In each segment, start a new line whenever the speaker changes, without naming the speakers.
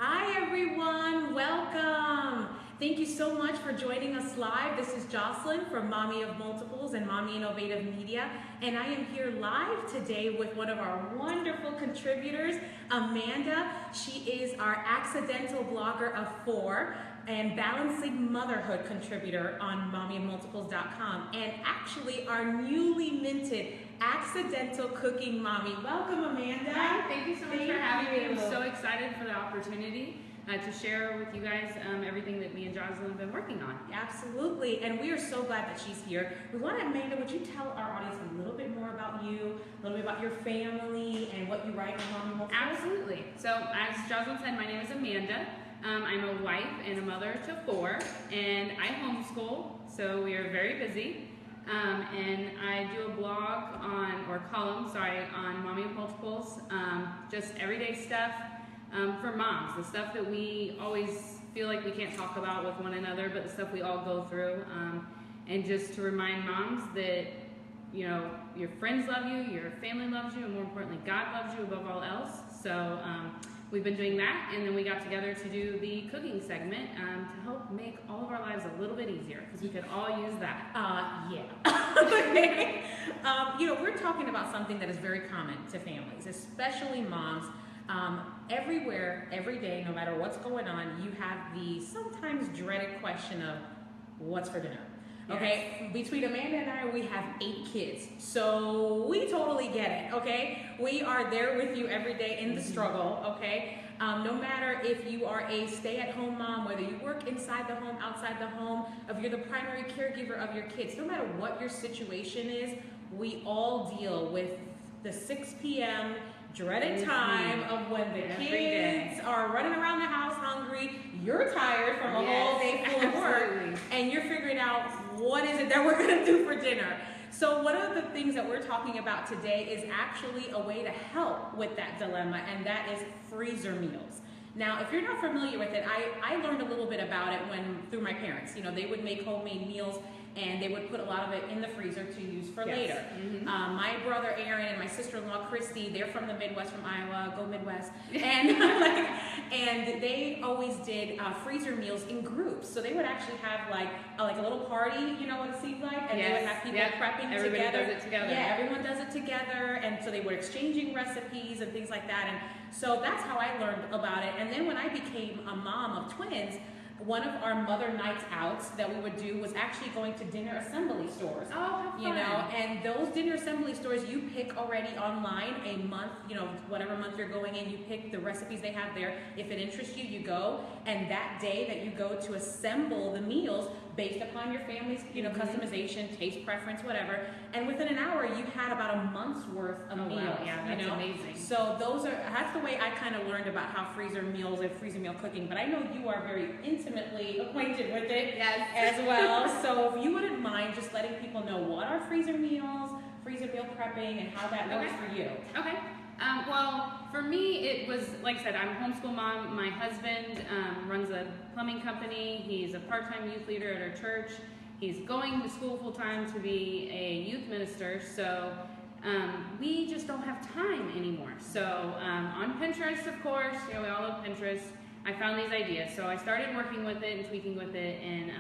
Hi everyone, welcome. Thank you so much for joining us live. This is Joscelyn from Mami of Multiples and Mami Innovative Media, and I am here live today with one of our wonderful contributors, Amanda. She is our accidental blogger of 4 and balancing motherhood contributor on MamiofMultiples.com, and actually our newly minted accidental cooking mommy. Welcome, Amanda.
Hi, thank you so much for having me. I'm so excited for the opportunity to share with you guys everything that me and Joscelyn have been working on.
Absolutely, and we are so glad that she's here. We want Amanda, would you tell our audience a little bit more about you, a little bit about your family, and what you write on Mami of Multiples?
Absolutely. So, as Joscelyn said, my name is Amanda. I'm a wife and a mother to 4, and I homeschool, so we are very busy. And I do a blog on Mami of Multiples, just everyday stuff for moms, the stuff that we always feel like we can't talk about with one another, but the stuff we all go through, and just to remind moms that, you know, your friends love you, your family loves you, and more importantly, God loves you above all else. So we've been doing that, and then we got together to do the cooking segment to help make all of our lives a little bit easier, because we could all use that.
Okay. You know, we're talking about something that is very common to families, especially moms. Everywhere, every day, no matter what's going on, you have the sometimes dreaded question of what's for dinner. Okay, yes. Between Amanda and I, we have 8 kids, so we totally get it, okay? We are there with you every day in the struggle, okay? No matter if you are a stay-at-home mom, whether you work inside the home, outside the home, if you're the primary caregiver of your kids, no matter what your situation is, we all deal with the 6 p.m. dreaded time of when the kids are running around the house hungry, you're tired from a whole day full of work, and you're figuring out what is it that we're going to do for dinner. So one of the things that we're talking about today is actually a way to help with that dilemma, and that is freezer meals. Now, if you're not familiar with it, I learned a little bit about it through my parents. You know, they would make homemade meals, and they would put a lot of it in the freezer to use for later. My brother Aaron and my sister-in-law Christy, they're from the Midwest, from Iowa, go Midwest, and and they always did freezer meals in groups. So they would actually have like a little party, you know what it seems like, and they would have people prepping
Everybody
together.
does it together.
Yeah, everyone does it together, and so they were exchanging recipes and things like that. And so that's how I learned about it. And then when I became a mom of twins, one of our mother nights out that we would do was actually going to dinner assembly stores.
Oh, how fun.
You know, and those dinner assembly stores, you pick already online a month, you know, whatever month you're going in, you pick the recipes they have there. If it interests you, you go, and that day that you go to assemble the meals based upon your family's, you know, customization, taste preference, whatever, and within an hour you had about a month's worth of meals.
Wow. Yeah, that's amazing.
So that's the way I kind of learned about how freezer meals and freezer meal cooking, but I know you are very intimately acquainted with it as well. So if you wouldn't mind just letting people know what are freezer meals, freezer meal prepping, and how that works for you.
Okay. Well, for me, it was, like I said, I'm a homeschool mom. My husband runs a plumbing company. He's a part-time youth leader at our church. He's going to school full-time to be a youth minister. So we just don't have time anymore. So on Pinterest, of course, you know, we all love Pinterest. I found these ideas. So I started working with it and tweaking with it. And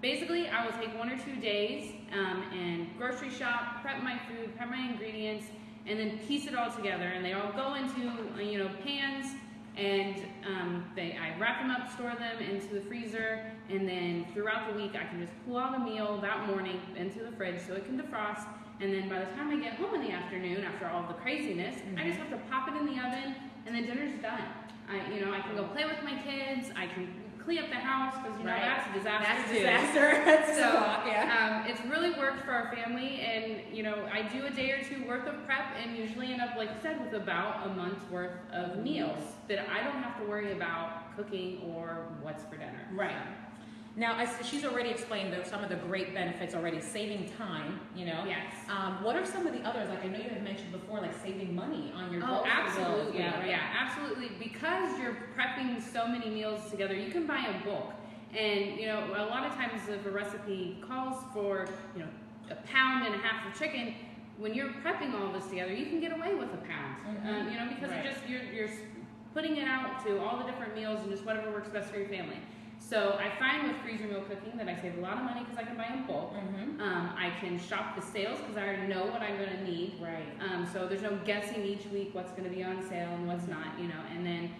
basically, I will take 1 or 2 days and grocery shop, prep my food, prep my ingredients, and then piece it all together, and they all go into you know, pans, and I wrap them up, store them into the freezer, and then throughout the week I can just pull out a meal that morning into the fridge so it can defrost, and then by the time I get home in the afternoon after all the craziness, I just have to pop it in the oven, and then dinner's done. I can go play with my kids, I can clean up the house, because you know that's a disaster.
That's a disaster.
So it's really worked for our family, and you know, I do a day or 2 worth of prep, and usually end up, like I said, with about a month's worth of meals that I don't have to worry about cooking or what's for dinner.
Right. Now, she's already explained some of the great benefits already, saving time, you know.
Yes.
What are some of the others? Like I know you had mentioned before, like saving money on your grocery
absolutely.
bills.
Yeah, absolutely. Because you're prepping so many meals together, you can buy a bulk. And, you know, a lot of times if a recipe calls for, you know, 1.5 pounds of chicken, when you're prepping all this together, you can get away with 1 pound. You know, because you're putting it out to all the different meals and just whatever works best for your family. So I find with freezer meal cooking that I save a lot of money because I can buy in bulk. I can shop the sales because I already know what I'm going to need.
Right.
So there's no guessing each week what's going to be on sale and what's not, you know. And then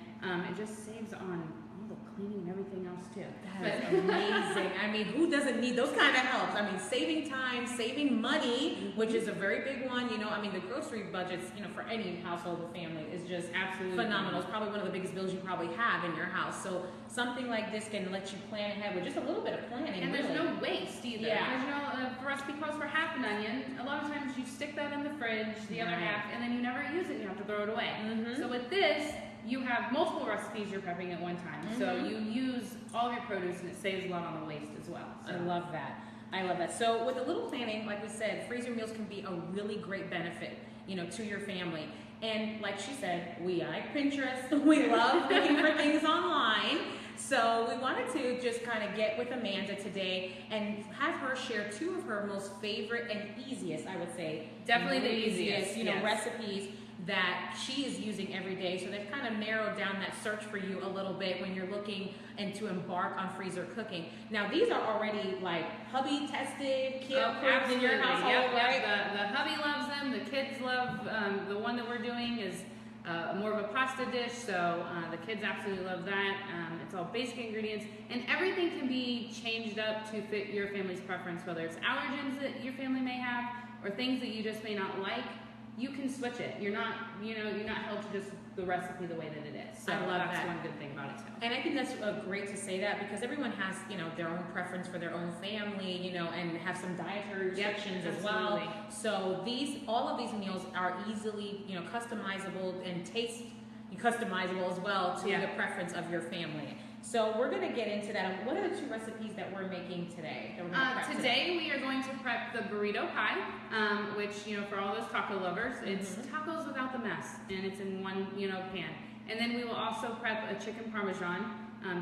it just saves on all the cleaning and everything else too.
That is amazing. I mean, who doesn't need those kind of helps? I mean, saving time, saving money, which is a very big one. You know, I mean, the grocery budgets, you know, for any household or family is just
absolutely
phenomenal. It's probably one of the biggest bills you probably have in your house. So something like this can let you plan ahead with just a little bit of planning.
And
really.
there's no waste either.
Yeah.
Because, you know, the recipe calls for half an onion. A lot of times you stick that in the fridge, the other half, and then you never use it and you have to throw it away. So with this, you have multiple recipes you're prepping at one time. So you use all of your produce and it saves a lot on the waste as well. So.
I love that. I love that. So with a little planning, like we said, freezer meals can be a really great benefit, you know, to your family. And like she said, we like Pinterest. We love looking for things online. So we wanted to just kind of get with Amanda today and have her share 2 of her most favorite and easiest, I would say.
Definitely the easiest,
you know, recipes that she is using every day. So they've kind of narrowed down that search for you a little bit when you're looking and to embark on freezer cooking. Now these are already like hubby tested, kid approved in your household, right?
The hubby loves them, the kids love, the one that we're doing is more of a pasta dish, so the kids absolutely love that. It's all basic ingredients, and everything can be changed up to fit your family's preference, whether it's allergens that your family may have or things that you just may not like. You can switch it. You're not held to just the recipe the way that it is. So
I love
that's
that.
one good thing about it too.
And I think that's great to say that because everyone has, you know, their own preference for their own family, you know, and have some dietary restrictions as well. So all of these meals are easily, you know, customizable and taste customizable as well to the preference of your family. So we're going to get into that. What are the 2 recipes that we're making today?
Today we are going to prep the burrito pie, which, you know, for all those taco lovers, it's tacos without the mess, and it's in one, you know, pan. And then we will also prep a chicken Parmesan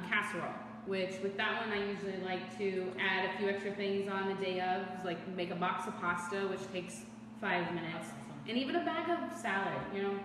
casserole, which with that one I usually like to add a few extra things on the day of, like make a box of pasta, which takes 5 minutes, and even a bag of salad, you know.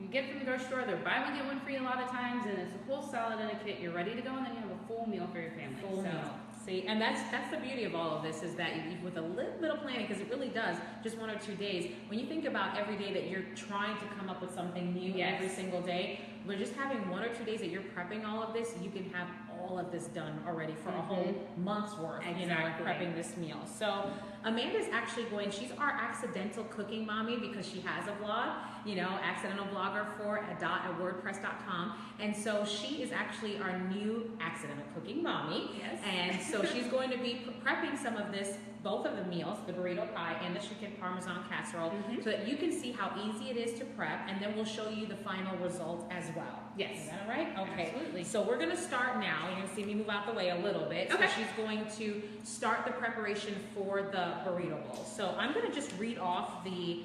You get from the grocery store, they're buy one get one free a lot of times, and it's a whole salad in a kit. You're ready to go, and then you have a full meal for your family.
Full meal. See, and that's the beauty of all of this is that with a little bit of planning, because it really does, just 1 or 2 days. When you think about every day that you're trying to come up with something new every single day, but just having 1 or 2 days that you're prepping all of this, you can have all of this done already for a whole month's worth, you know, prepping this meal. So Amanda's actually she's our accidental cooking mommy because she has a vlog, you know, accidental blogger at WordPress.com. And so she is actually our new accidental cooking mommy. Yes. And so she's going to be prepping some of this, both of the meals, the burrito pie and the chicken Parmesan casserole, so that you can see how easy it is to prep, and then we'll show you the final result as well. Yes. Is that all right? Okay. Absolutely. So we're going to start now. You're going to see me move out the way a little bit. Okay. So she's going to start the preparation for the burrito bowl. So I'm going to just read off the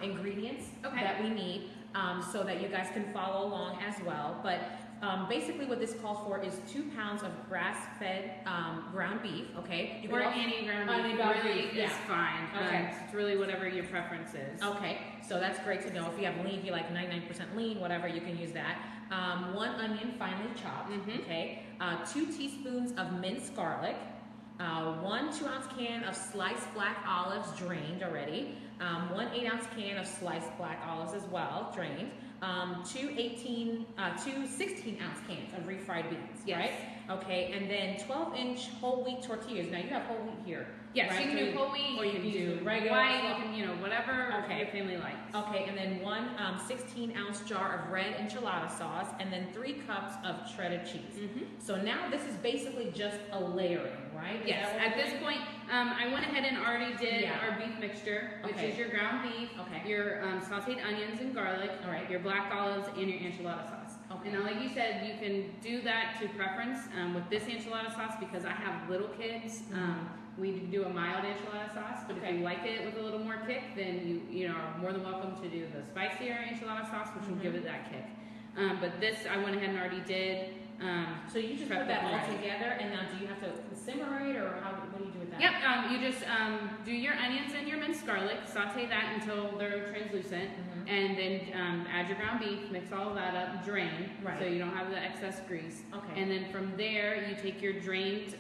ingredients that we need so that you guys can follow along as well. But basically what this calls for is 2 pounds of grass-fed ground beef, okay?
You or any ground beef really is fine. Okay. It's really whatever your preference is.
Okay, so that's great to know. If you have lean, if you like 99% lean, whatever, you can use that. 1 onion finely chopped, okay? 2 teaspoons of minced garlic. 1 2-ounce can of sliced black olives drained already. 1 8-ounce can of sliced black olives as well, drained. 2 16-ounce cans of refried beans, right? Okay, and then 12-inch whole wheat tortillas. Now you have whole wheat here.
Yes, right? You can do whole wheat,
or you can do regular
white, you can, you know, whatever your family likes.
Okay, and then 1 16-ounce jar of red enchilada sauce, and then 3 cups of shredded cheese. So now this is basically just a layering, right?
Yes, at this point, I went ahead and already did our beef mixture, which is your ground beef, your sauteed onions and garlic, your black olives, and your enchilada sauce. And now, like you said, you can do that to preference with this enchilada sauce because I have little kids. We do a mild enchilada sauce, but if you like it with a little more kick, then you are more than welcome to do the spicier enchilada sauce, which will give it that kick. But this I went ahead and already did.
So you just put that all together, and now do you have to simmer it, or what do you do with that?
Yep, you just do your onions and your minced garlic, saute that until they're translucent, and then add your ground beef, mix all of that up, drain, so you don't have the excess grease. Okay. And then from there, you take your drained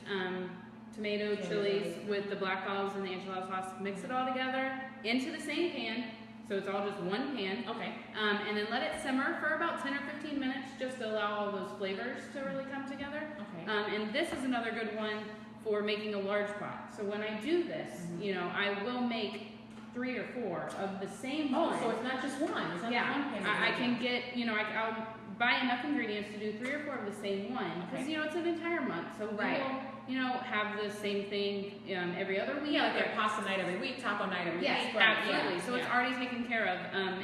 tomato, chilies with the black olives and the enchilada sauce, mix it all together into the same pan. So it's all just one pan. Okay. And then let it simmer for about 10 or 15 minutes just to allow all those flavors to really come together. Okay. And this is another good one for making a large pot. So when I do this, you know, I will make 3 or 4 of the same one.
Oh, so it's not just one. It's not
yeah.
one pan.
I can get, you know, I'll buy enough ingredients to do 3 or 4 of the same one. Because, you know, it's an entire month. So we will, you know, have the same thing every other week.
Yeah, like a pasta night every week, taco night every week.
Yes, absolutely. So it's already taken care of.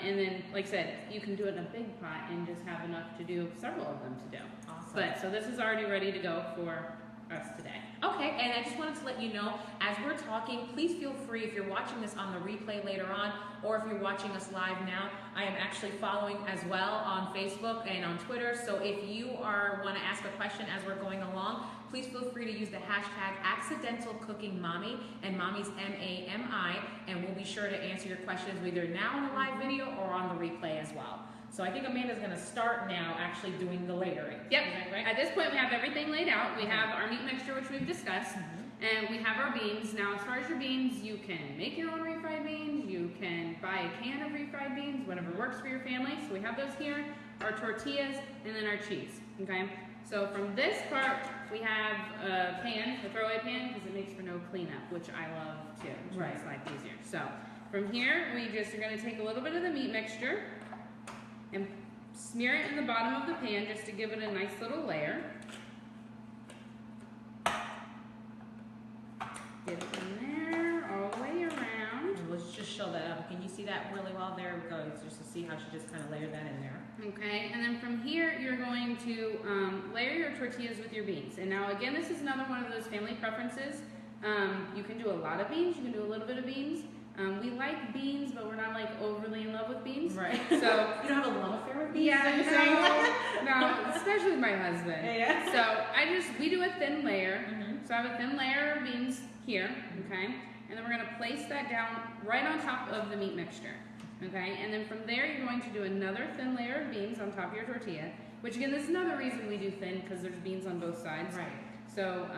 And then, like I said, you can do it in a big pot and just have enough to do several of them to do. Awesome. But, so this is already ready to go for us today.
Okay, and I just wanted to let you know, as we're talking, please feel free, if you're watching this on the replay later on, or if you're watching us live now, I am actually following as well on Facebook and on Twitter, so if you want to ask a question as we're going along, please feel free to use the hashtag #AccidentalCookingMami, and Mommy's M-A-M-I, and we'll be sure to answer your questions either now in the live video or on the replay as well. So I think Amanda's going to start now actually doing the layering.
Yep. Right? At this point, we have everything laid out. We have our meat mixture, which we've discussed, and we have our beans. Now, as far as your beans, you can make your own refried beans. You can buy a can of refried beans, whatever works for your family. So we have those here, our tortillas, and then our cheese. Okay. So from this part, we have a pan, a throwaway pan, because it makes for no cleanup, which I love too, which makes life easier. So from here, we just are going to take a little bit of the meat mixture and smear it in the bottom of the pan just to give it a nice little layer. Get it in there all the way around.
And let's just show that up. Can you see that really well? There we go. Just to see how she just kind of layered that in there.
Okay, and then from here you're going to layer your tortillas with your beans. And now again, this is another one of those family preferences. You can do a lot of beans, you can do a little bit of beans. We like beans, but we're not like overly in love with beans. Right. So
you don't have a love affair with beans?
Yeah, no, especially with my husband. Yeah. So we do a thin layer. So I have a thin layer of beans here, okay? And then we're gonna place that down right on top of the meat mixture, okay? And then from there, you're going to do another thin layer of beans on top of your tortilla, which again, this is another reason we do thin, because there's beans on both sides. Right. So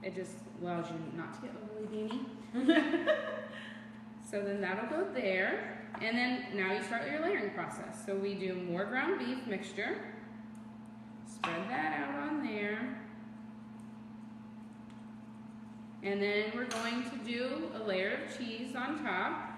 it just allows you not to get overly beany. So then that'll go there, and then now you start your layering process. So we do more ground beef mixture, spread that out on there, and then we're going to do a layer of cheese on top.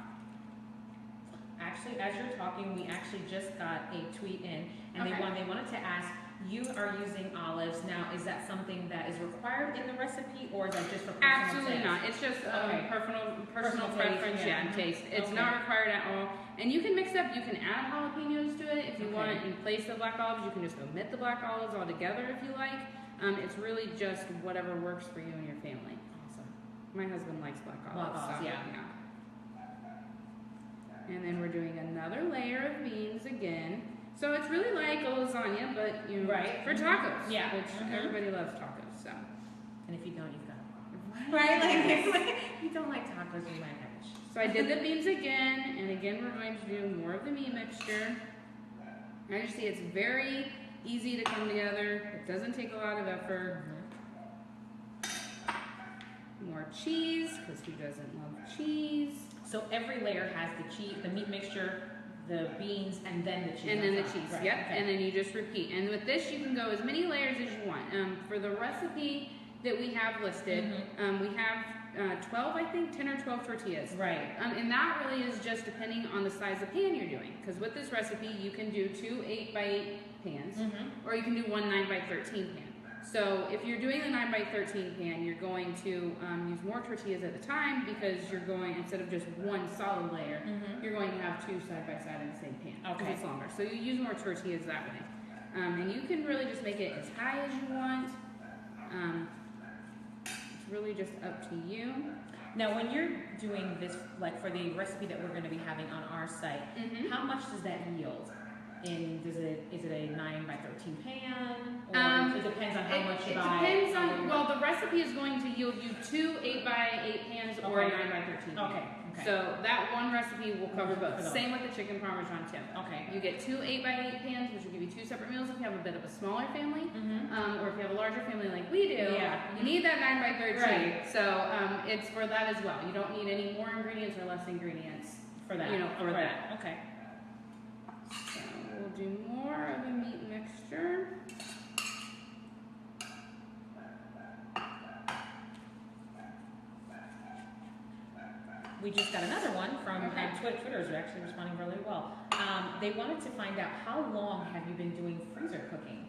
Actually, as you're talking, we actually just got a tweet in, and they wanted to ask, you are using olives. Now, is that something that is required in the recipe, or is that just for personal Absolutely taste? Not. It's just personal preference, and taste. It's not required at all. And you can mix up. You can add jalapenos to it if you want. In place of black olives, you can just omit the black olives altogether if you like. It's really just whatever works for you and your family. Awesome. My husband likes black olives. Yeah. And then we're doing another layer of beans again. So it's really like a lasagna, but you know, for tacos. Yeah. Which everybody loves tacos. So.
And if you don't, you've got a problem. Right? Like you don't like tacos, you might have it.
So I did the beans again, and again we're going to do more of the meat mixture. As you see, it's very easy to come together. It doesn't take a lot of effort. More cheese, because who doesn't love cheese?
So every layer has the cheese, the meat mixture, the beans, and then the cheese.
And then the cheese, yep. Okay. And then you just repeat. And with this, you can go as many layers as you want. For the recipe that we have listed, we have 12, I think, 10 or 12 tortillas. Right. And that really is just depending on the size of pan you're doing. Because with this recipe, you can do 2 8x8 pans, or you can do 1 9x13 pan. So if you're doing the 9x13 pan, you're going to use more tortillas at the time, because you're going, instead of just one solid layer, you're going to have 2 side by side in the same pan. Okay. It's longer. So you use more tortillas that way. And you can really just make it as high as you want. It's really just up to you.
Now, when you're doing this, like for the recipe that we're going to be having on our site, how much does that yield? is it a 9 by 13 pan? Or it depends on how much you buy.
It depends on, well, the recipe is going to yield you 2 8 by 8 pans or a 9 by 13 pan.
Okay.
So that one recipe will cover both. Same with the chicken Parmesan too.
Okay.
You get 2 8 by 8 pans, which will give you 2 separate meals if you have a bit of a smaller family, or if you have a larger family like we do. You need that 9 by 13.
Right.
So it's for that as well. You don't need any more ingredients or less ingredients
For that.
for that.
Okay.
So we'll do more of a meat mixture.
We just got another one from Twitter is actually responding really well. They wanted to find out, how long have you been doing freezer cooking?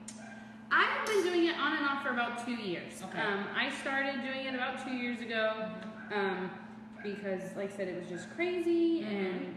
I have been doing it on and off for about 2 years.
Okay.
I started doing it about 2 years ago because, like I said, it was just crazy and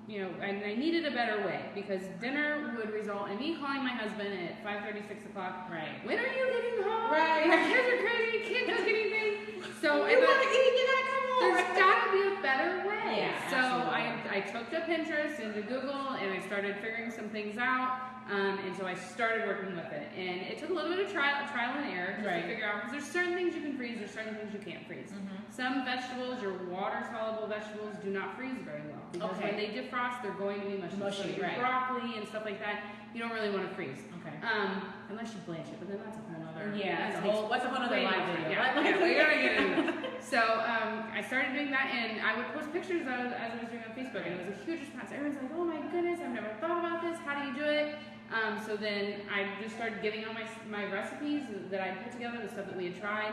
and I needed a better way because dinner would result in me calling my husband at 5:30, 6 o'clock.
Right.
When are you getting home?
Right.
My kids are crazy. Can't cook anything. So
You want to eat? You gotta come home.
there's got to be a better way.
Yeah,
so
absolutely.
I took to Pinterest and to Google and I started figuring some things out. And so I started working with it. And it took a little bit of trial and error just to figure out, because there's certain things you can freeze, there's certain things you can't freeze. Some vegetables, your water-soluble vegetables, do not freeze very well. Because when they defrost, they're going to be mushy. So your broccoli and stuff like that, you don't really want to freeze.
Okay.
Unless you blanch it, but then that's a whole other...
That's a whole other live video.
We gotta get into it. So I started doing that, and I would post pictures as I was doing on Facebook, and it was a huge response. Everyone's like, "Oh my goodness, I've never thought about this. How do you do it?" So then I just started giving out my recipes that I put together, the stuff that we had tried.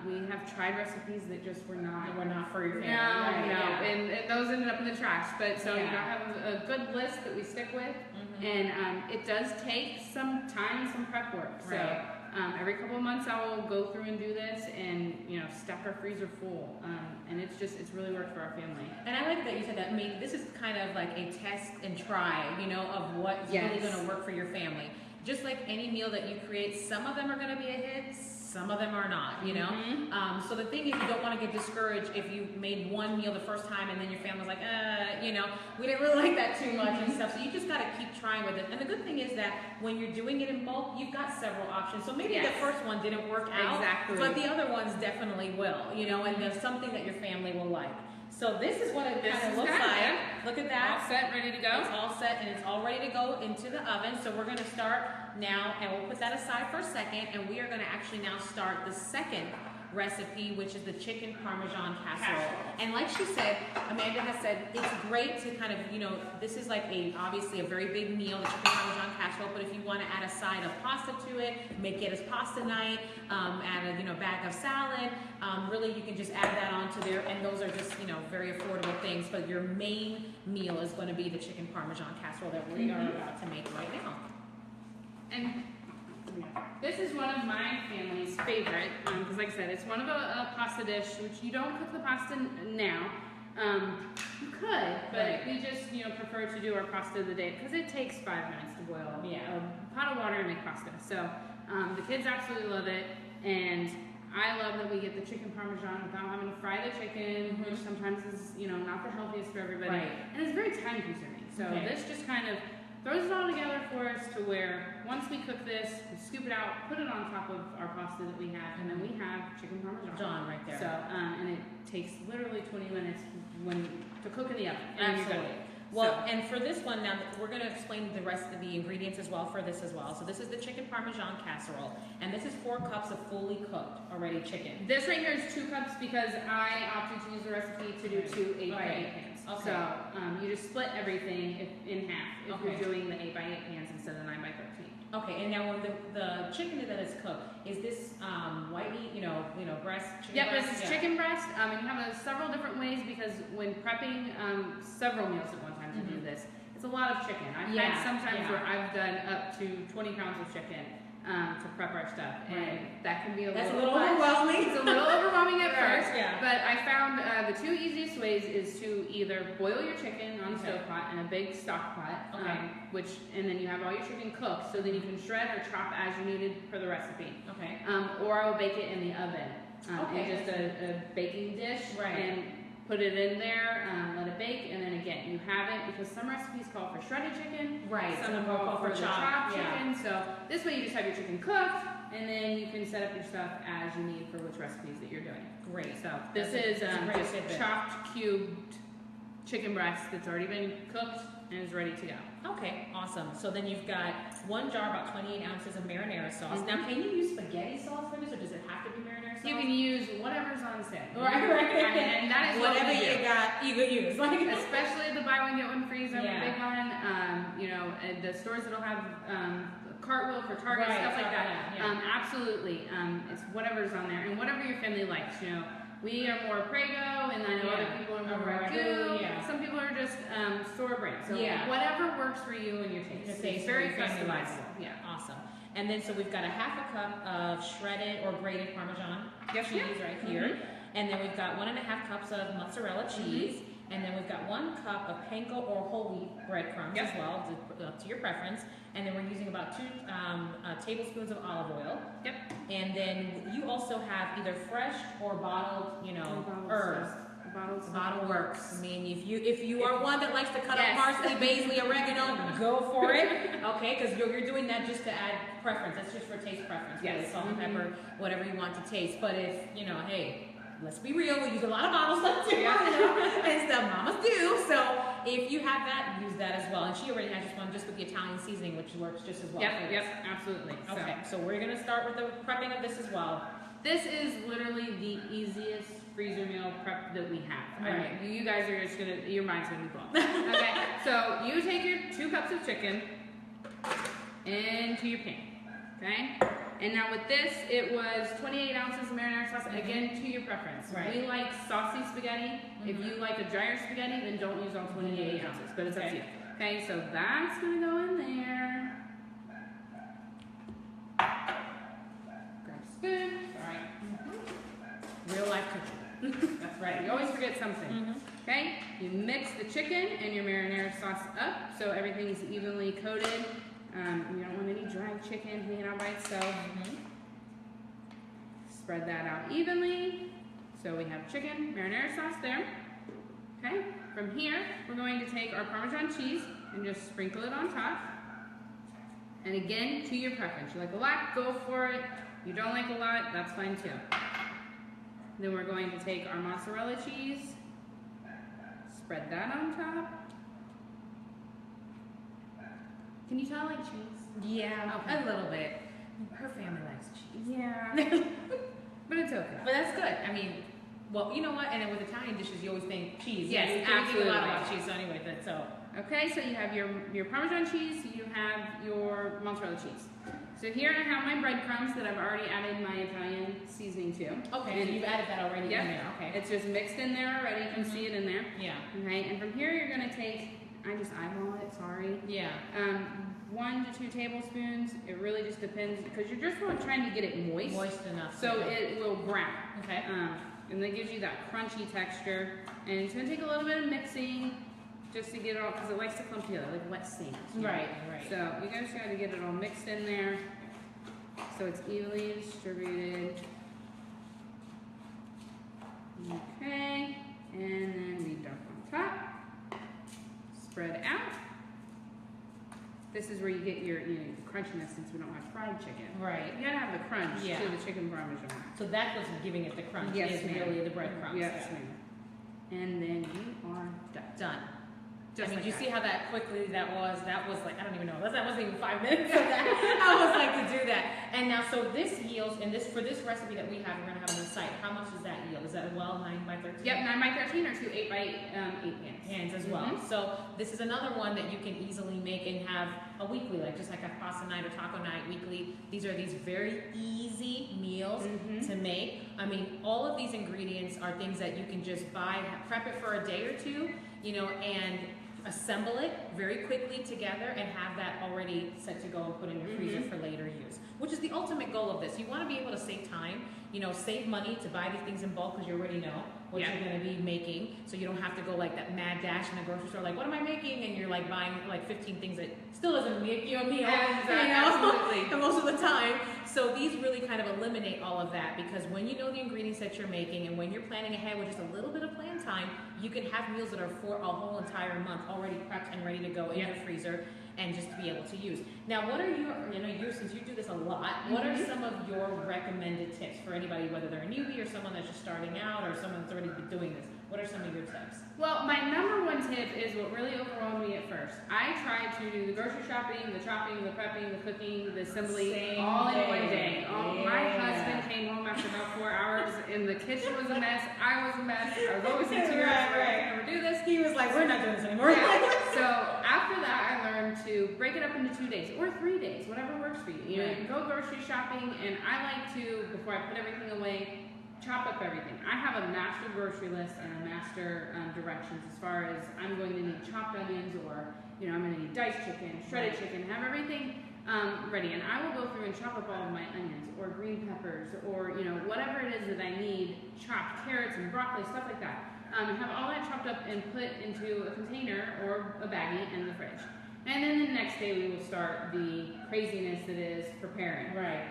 We have tried recipes that just were not
for your family.
No, and those ended up in the trash. But so I have a good list that we stick with, and it does take some time, some prep work. So every couple of months I will go through and do this, and stack our freezer full, and it's really worked for our family.
And I like that you said that. I mean, this is kind of like a test and try, of what's really going to work for your family. Just like any meal that you create, some of them are going to be a hit, some of them are not, so the thing is, you don't want to get discouraged if you made one meal the first time and then your family's like, we didn't really like that too much and stuff. So you just got to keep trying with it. And the good thing is that when you're doing it in bulk, you've got several options. So maybe the first one didn't work out, but the other ones definitely will, and there's something that your family will like. So this is what it kind of looks like. Look at that.
All set, ready to go?
It's all set, and it's all ready to go into the oven. So we're going to start now, and we'll put that aside for a second, and we are going to actually now start the second recipe, which is the chicken Parmesan casserole. And like she said, Amanda has said, it's great to kind of, this is like obviously a very big meal, the chicken Parmesan casserole, but if you want to add a side of pasta to it, make it as pasta night, add a, bag of salad, really you can just add that onto there, and those are just, very affordable things, but your main meal is going to be the chicken Parmesan casserole that we are about to make right now.
And this is one of my family's favorite, because like I said, it's one of a pasta dish, which you don't cook the pasta now. You could, but we just, prefer to do our pasta of the day, because it takes 5 minutes to boil a pot of water and make pasta. So the kids absolutely love it, and I love that we get the chicken Parmesan without having to fry the chicken, which sometimes is, not the healthiest for everybody. And it's very time consuming. So this just kind of throws it all together for us to where once we cook this, we scoop it out, put it on top of our pasta that we have, and then we have chicken Parmesan
right there.
So, and it takes literally 20 minutes to cook in the oven.
Absolutely. Well, and for this one now, we're going to explain the rest of the ingredients as well for this as well. So this is the chicken Parmesan casserole, and this is 4 cups of fully cooked already chicken.
This right here is 2 cups because I opted to use the recipe to do 2 8 by 8 pans.
Okay.
So you just split everything in half if you're doing the 8 by 8 pans instead of 9 by 13.
Okay, and now when the chicken that is cooked, is this white meat, breast, chicken
yep,
breast?
This is chicken breast. And you have several different ways because when prepping several meals at one time to do this, it's a lot of chicken. I've had sometimes where I've done up to 20 pounds of chicken to prep our stuff, and that can be a little
overwhelming.
It's a little overwhelming at first, but I found the 2 easiest ways is to either boil your chicken on a stove pot in a big stock pot, and then you have all your chicken cooked, so then you can shred or chop as you needed for the recipe. Or I will bake it in the oven in just a baking dish, and put it in there, let it bake, and then again, you have it, because some recipes call for shredded chicken,
Right.
some call for the chopped chicken, so this way you just have your chicken cooked, and then you can set up your stuff as you need for which recipes that you're doing.
Great.
So this is just chopped, cubed chicken breast that's already been cooked and is ready to go.
Okay, awesome. So then you've got 1 jar, about 28 ounces of marinara sauce. Now, can you use spaghetti sauce for this, or does it have to be marinara sauce?
You can use whatever's on sale.
Right.
And that is
whatever you got, you could use. Like,
especially the buy one get one free is a
Yeah.
big one. You know, and the stores that'll have cartwheel for Target,
Right,
stuff like that.
yeah.
Absolutely. It's whatever's on there and whatever your family likes. You know, we are more Prego, and I know other people are more Ragu. Some people are just store brand. So whatever works for you and your taste. It's very customizable. Yeah.
Awesome. And then so we've got a 1/2 cup of shredded or grated Parmesan cheese right here. And then we've got 1.5 cups of mozzarella cheese. And then we've got 1 cup of panko or whole wheat breadcrumbs as well, to your preference. And then we're using about 2 tablespoons of olive oil. And then you also have either fresh or bottled, you know, herbs. Bottle works. I mean, if you are one that likes to cut up parsley, basil, oregano, go for it. Okay, because you're doing that just to add preference. That's just for taste preference. Really, salt and pepper, whatever you want to taste. But if you know, hey. Let's be real, we use a lot of bottle stuff too, and stuff mamas do. So if you have that, use that as well. And she already has this one just with the Italian seasoning, which works just as well.
Yep, absolutely.
Okay, so we're gonna start with the prepping of this as well.
This is literally the easiest freezer meal prep that we have.
Right.
I mean, you guys are just gonna, your mind's gonna be blown. Okay, so you take your 2 cups of chicken into your pan, okay? And now with this, it was 28 ounces of marinara sauce, again, to your preference.
Right.
We like saucy spaghetti. If you like a drier spaghetti, then don't use all 28 ounces, but it's up to you. Okay, so that's gonna go in there. Grab a spoon. Sorry.
Real life cooking.
That's right. You always forget something. Okay, you mix the chicken and your marinara sauce up so everything's evenly coated. You don't want any dry chicken hanging out by itself. Spread that out evenly. So we have chicken, marinara sauce there. Okay, from here, we're going to take our Parmesan cheese and just sprinkle it on top. And again, to your preference. You like a lot, go for it. You don't like a lot, that's fine too. Then we're going to take our mozzarella cheese, spread that on top. Can you tell I like cheese?
Yeah, a little bit. Her family likes cheese.
Yeah. But it's okay.
But that's good. I mean, well, you know what? And then with Italian dishes, you always think cheese.
Yes,
you
absolutely.
think a lot about cheese. So anyway, so.
Okay, so you have your Parmesan cheese, you have your mozzarella cheese. So here I have my breadcrumbs that I've already added my Italian seasoning to.
Okay, and so you've added that already in there. Okay.
It's just mixed in there already. You can see it in there.
Yeah.
Okay, and from here you're going to take, I just eyeball it, sorry.
Yeah.
1 to 2 tablespoons. It really just depends because you're just trying to get it moist.
Moist enough.
So it will brown.
Okay.
And that gives you that crunchy texture. And it's going to take a little bit of mixing just to get it all, because it likes to clump together, like wet sand.
Right.
So you guys got to get it all mixed in there so it's evenly distributed. Okay. And then we dump on top. Spread out. This is where you get your crunchiness since we don't have fried chicken.
Right.
You gotta have the crunch to the chicken Parmesan.
So that's what's giving it the crunch.
Yes,
is really the breadcrumbs.
Yes, ma'am. And then you are
done.
Just
I mean,
like
did you
that.
see how that quickly that was? That was like, I don't even know. That wasn't even 5 minutes of that. I was like to do that. And now, so this yields, and this for this recipe that we have, we're gonna have on the site. How much does that yield? Is that 9 by 13?
Yep, 9 by 13 or 2 8 by 8 pans.
Hands as well. So this is another one that you can easily make and have a weekly, like just like a pasta night or taco night weekly. These are very easy meals to make. I mean, all of these ingredients are things that you can just buy, prep it for a day or two, and assemble it very quickly together and have that already set to go and put in your freezer for later use, which is the ultimate goal of this. You want to be able to save time, save money to buy these things in bulk because you already know what you're going to be making, so you don't have to go like that mad dash in the grocery store, like, what am I making? And you're like buying like 15 things that still doesn't make you a meal,
Absolutely.
most of the time. So these really kind of eliminate all of that, because when you know the ingredients that you're making and when you're planning ahead with just a little bit of plan time, you can have meals that are for a whole entire month already prepped and ready to go in your freezer and just to be able to use. Now, what are your, since you do this a lot, what are some of your recommended tips for anybody, whether they're a newbie or someone that's just starting out or someone that's already been doing this? What are some of your tips?
Well, my number one tip is what really overwhelmed me at first. I tried to do the grocery shopping, the chopping, the prepping, the cooking, the assembly, all in one day. My husband came home after about 4 hours, and the kitchen was a mess. I was a mess. I was always in tears. I never do this.
He was like, we're not doing this anymore.
So after that, I learned to break it up into 2 days or 3 days, whatever works for you. You know, you can go grocery shopping, and I like to, before I put everything away, chop up everything. I have a master grocery list and a master directions as far as I'm going to need chopped onions, or I'm going to need diced chicken, shredded chicken, have everything ready. And I will go through and chop up all of my onions or green peppers or whatever it is that I need, chopped carrots and broccoli, stuff like that. Have all that chopped up and put into a container or a baggie in the fridge. And then the next day we will start the craziness that is preparing.
Right.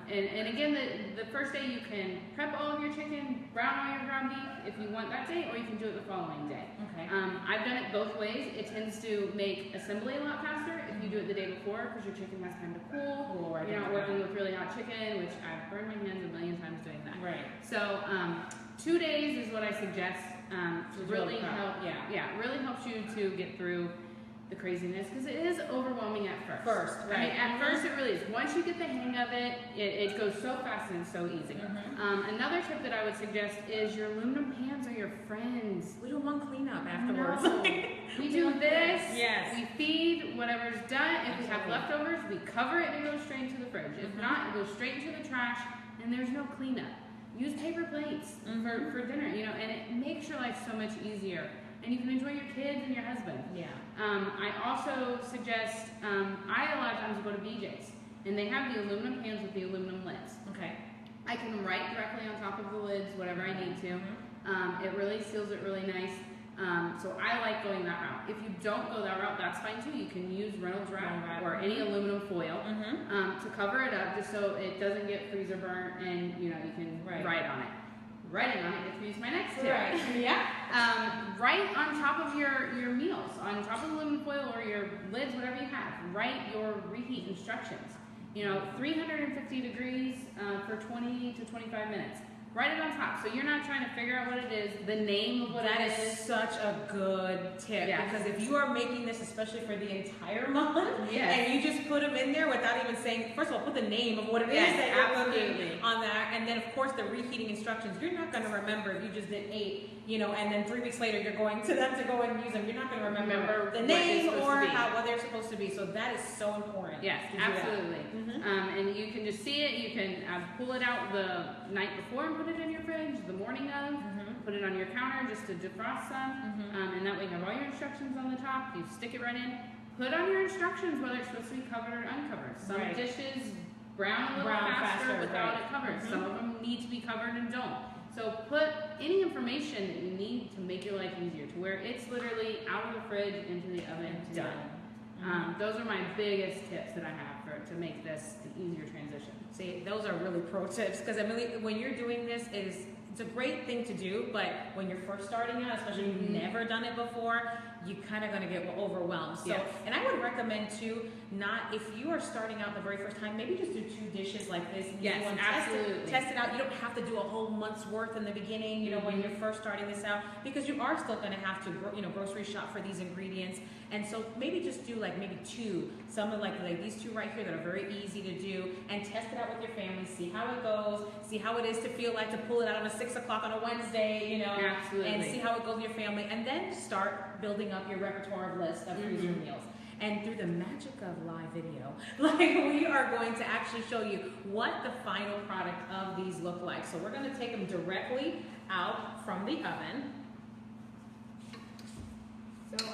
And again, the first day you can prep all of your chicken, brown all your ground beef if you want that day, or you can do it the following day.
Okay.
I've done it both ways. It tends to make assembly a lot faster if you do it the day before, because your chicken has time to cool. You're not working with really hot chicken, which I've burned my hands a million times doing that.
Right.
So 2 days is what I suggest to really help. Really helps you to get through the craziness, because it is overwhelming at first.
Right.
I mean, at first it really is. Once you get the hang of it, it goes so fast and so easy. Another tip that I would suggest is your aluminum pans are your friends.
We don't want cleanup afterwards.
No. We do this.
Yes.
We feed whatever's done. If we have leftovers, we cover it and it goes straight into the fridge. If not, it goes straight into the trash, and there's no cleanup. Use paper plates for dinner, and it makes your life so much easier. And you can enjoy your kids and your husband.
Yeah.
I also suggest, I a lot of times go to BJ's, and they have the aluminum pans with the aluminum lids.
Okay.
I can write directly on top of the lids, whatever I need to. It really seals it really nice. So I like going that route. If you don't go that route, that's fine too. You can use Reynolds Wrap or any aluminum foil to cover it up, just so it doesn't get freezer burnt, and you can write on it. Writing on it, which is my next tip.
Right. Yeah.
Write on top of your meals, on top of aluminum foil or your lids, whatever you have. Write your reheat instructions. 350 degrees for 20 to 25 minutes. Write it on top, so you're not trying to figure out what it is, the name of what it is.
That is such a good tip, because if you are making this especially for the entire month, and you just put them in there without even saying, first of all, put the name of what it is that you're putting on that, and then of course the reheating instructions. You're not going to remember if you just did 8, and then 3 weeks later you're going to them to go and use them. You're not going to remember the name or what they're supposed to be. So that is so important.
Yes, absolutely. And you can just see it. You can pull it out the night before and put it in your fridge the morning of. Put it on your counter just to defrost some, and that way you have all your instructions on the top. You stick it right in. Put on your instructions whether it's supposed to be covered or uncovered. Some dishes brown a little faster without it covered. Some of them need to be covered and don't. So put any information that you need to make your life easier, to where it's literally out of the fridge into the oven, done. Those are my biggest tips that I have to make this an easier transition.
See, those are really pro tips, because when you're doing this, it's a great thing to do, but when you're first starting out, especially if you've never done it before, you're kind of going to get overwhelmed. So, and I would recommend too, if you are starting out the very first time, maybe just do 2 dishes like this.
Absolutely.
Test it out. You don't have to do a whole month's worth in the beginning, when you're first starting this out, because you are still going to have to, grocery shop for these ingredients. And so maybe just do maybe 2, some of like these 2 right here that are very easy to do, and test it out with your family. See how it goes. See how it is to feel like to pull it out on a 6 o'clock on a Wednesday,
Absolutely.
and see how it goes with your family, and then start building up your repertoire of lists of freezer meals. And through the magic of live video, we are going to actually show you what the final product of these look like. So we're going to take them directly out from the oven. So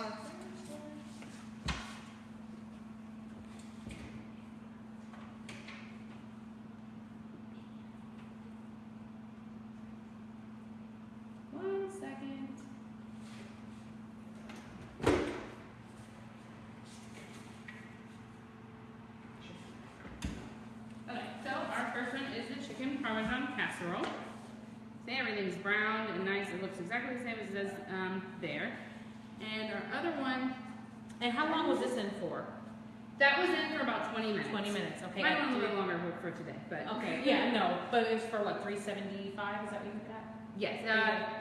our
Parmesan casserole. See, everything's browned and nice. It looks exactly the same as it does there. And our other one.
And how long was this in for?
That was in for about 20 minutes.
20 minutes, okay.
Might want a little longer for today, but.
Okay, yeah, no, but it was for what, $3.75? Is that what you got?
Yes,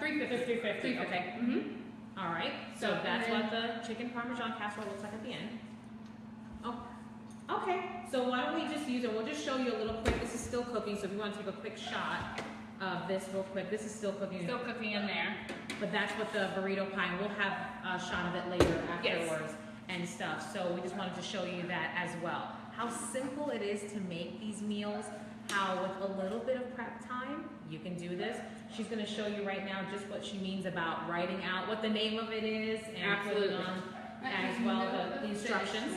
$3.50.
$3.50, okay.
Mm-hmm.
All right, so that's what the chicken Parmesan casserole looks like at the end. Oh, okay, so why don't we just use it? We'll just show you a little quick. This is still cooking, so if you want to take a quick shot of this real quick, this is still cooking.
Still cooking in there. But
that's what the burrito pie, we'll have a shot of it later afterwards and stuff. So we just wanted to show you that as well. How simple it is to make these meals, how with a little bit of prep time, you can do this. She's gonna show you right now just what she means about writing out what the name of it is and put it on as well the instructions.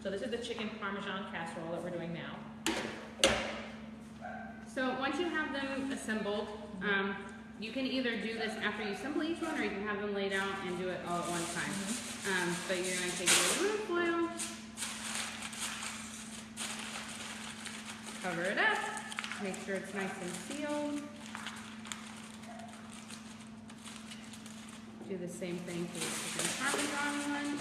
So this is the chicken Parmesan casserole that we're doing now.
So once you have them assembled, you can either do this after you assemble each one, or you can have them laid out and do it all at one time. But you're going to take aluminum foil, cover it up, make sure it's nice and sealed. Do the same thing for the chicken Parmesan one.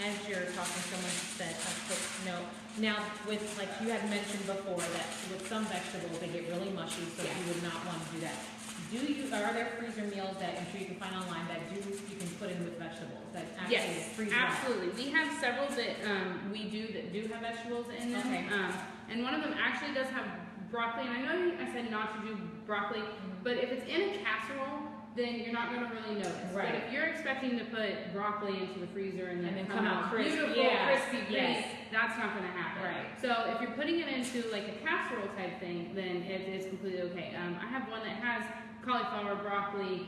As you're talking, someone said a quick note. Now, with like you had mentioned before, that with some vegetables they get really mushy, so you would not want to do that. Are there freezer meals that I'm sure you can find online that you can put in with vegetables that actually freeze out?
Absolutely. We have several that we do have vegetables in them.
Okay.
And one of them actually does have broccoli. And I know I said not to do broccoli, but if it's in a casserole, then you're not going to really notice.
Right.
But if you're expecting to put broccoli into the freezer and then
come out
beautiful, crispy, pretty, that's not going to happen.
Right.
So if you're putting it into like a casserole type thing, then it is completely okay. I have one that has cauliflower, broccoli,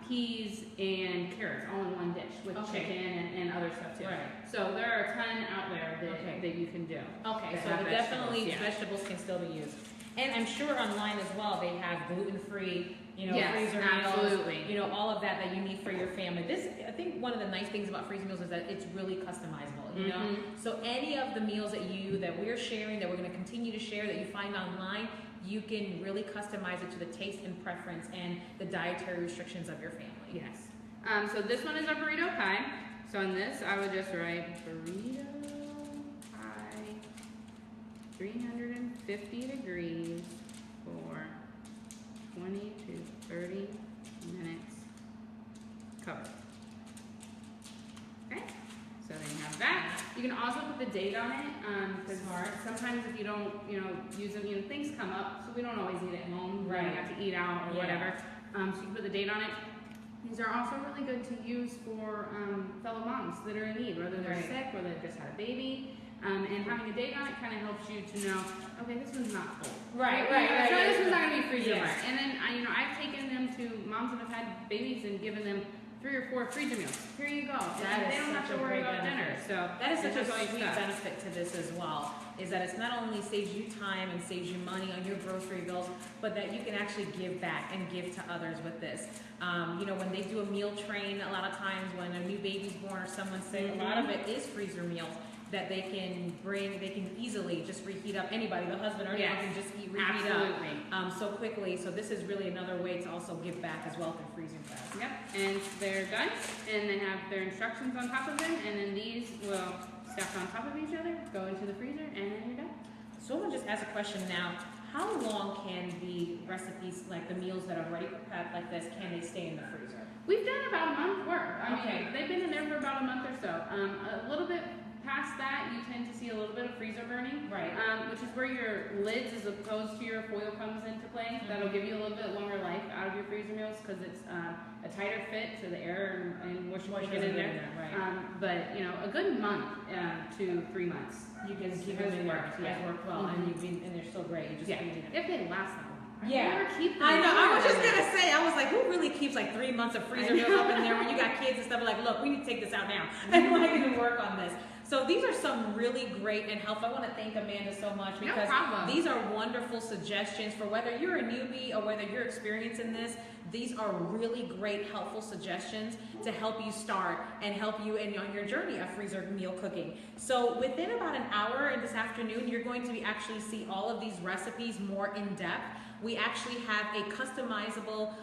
peas, and carrots all in one dish with chicken and other stuff too.
Right.
So there are a ton out there that you can do.
Okay, so definitely vegetables can still be used. And I'm sure online as well they have gluten-free, freezer meals, all of that you need for your family. I think one of the nice things about freezer meals is that it's really customizable, you know? So any of the meals that we're sharing, that we're gonna continue to share, that you find online, you can really customize it to the taste and preference and the dietary restrictions of your family.
Yes. So this one is our burrito pie. So on this, I would just write burrito pie, 350 degrees for 20 to 30 minutes covered. Okay, so then you have that. You can also put the date on it, because sometimes if you don't, use them, things come up, so we don't always eat at home. Right. We have to eat out or whatever. So you can put the date on it. These are also really good to use for fellow moms that are in need, whether they're sick or they've just had a baby. And having a date on it kind of helps you to know, okay, this one's not full.
Right.
So this one's not going to be freezer marked. And then, I've taken them to moms that have had babies and given them 3 or 4 freezer meals. Here you go. And they don't have to worry about dinner. So
that is such a sweet benefit to this as well, is that it's not only saves you time and saves you money on your grocery bills, but that you can actually give back and give to others with this. When they do a meal train, a lot of times when a new baby's born or someone's sick, a lot of it is freezer meals that they can bring, they can easily just reheat up. Anybody, the husband or anyone can just reheat up so quickly. So this is really another way to also give back as well through freezing fast.
Yep, and they're done, and they have their instructions on top of them, and then these will stack on top of each other, go into the freezer, and then you're done.
So someone just asked a question now. How long can the recipes, like the meals that are already prepped like this, can they stay in the freezer?
We've done about a month worth. I mean, they've been in there for about a month or so. A little bit past that, you tend to see a little bit of freezer burning, which is where your lids as opposed to your foil comes into play. That'll give you a little bit longer life out of your freezer meals because it's a tighter fit so the air and moisture can get in there. But a good month to 3 months.
You can keep them in there. They work well, and they're still great. You just
if they last that long.
I know. I was just gonna say. I was like, who really keeps like 3 months of freezer meals up in there when you got kids and stuff? Like, look, we need to take this out now. And we're going to work on this. So these are some really great and helpful. I want to thank Amanda so much because these are wonderful suggestions for whether you're a newbie or whether you're experiencing this. These are really great, helpful suggestions to help you start and help you on your journey of freezer meal cooking. So within about an hour this afternoon, you're going to actually see all of these recipes more in depth. We actually have a customizable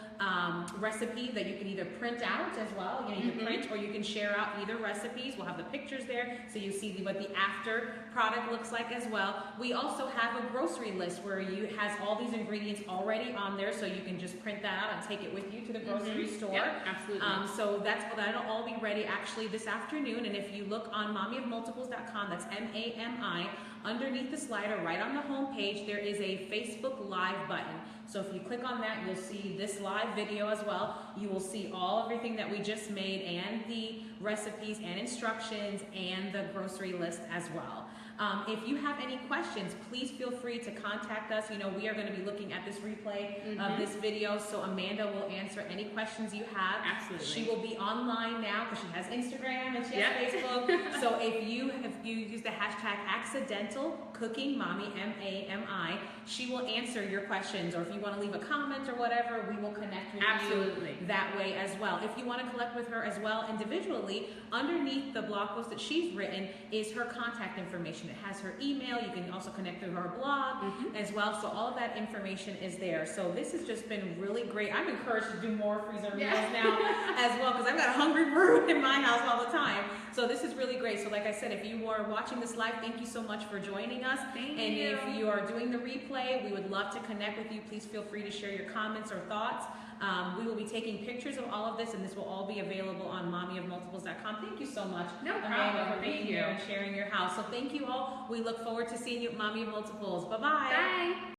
recipe that you can either print out as well. You can print or you can share out either recipes. We'll have the pictures there so you see what the after product looks like as well. We also have a grocery list where you has all these ingredients already on there, so you can just print that out and take it with you to the grocery store.
Yep, absolutely.
So that'll all be ready actually this afternoon. And if you look on mamiofmultiples.com, that's MAMI, underneath the slider right on the home page, there is a Facebook Live button. So if you click on that, you'll see this live video as well. You will see everything that we just made and the recipes and instructions and the grocery list as well. If you have any questions, please feel free to contact us. We are going to be looking at this replay of this video, so Amanda will answer any questions you have.
Absolutely.
She will be online now because she has Instagram and she has Facebook. So if you use the hashtag accidental cooking mommy, MAMI, she will answer your questions, or if you want to leave a comment or whatever, we will connect with you that way as well. If you want to collect with her as well individually, underneath the blog post that she's written is her contact information. It has her email. You can also connect through her blog as well. So all of that information is there. So this has just been really great. I'm encouraged to do more freezer meals now as well, because I've got a hungry brood in my house all the time. So this is really great. So like I said, if you are watching this live, thank you so much for joining us.
Thank
and
you.
If you are doing the replay, we would love to connect with you. Please feel free to share your comments or thoughts. We will be taking pictures of all of this, and this will all be available on mamiofmultiples.com. Thank you so much, Amanda, for being here and sharing your house. So thank you all. We look forward to seeing you at Mommy of Multiples. Bye-bye.
Bye.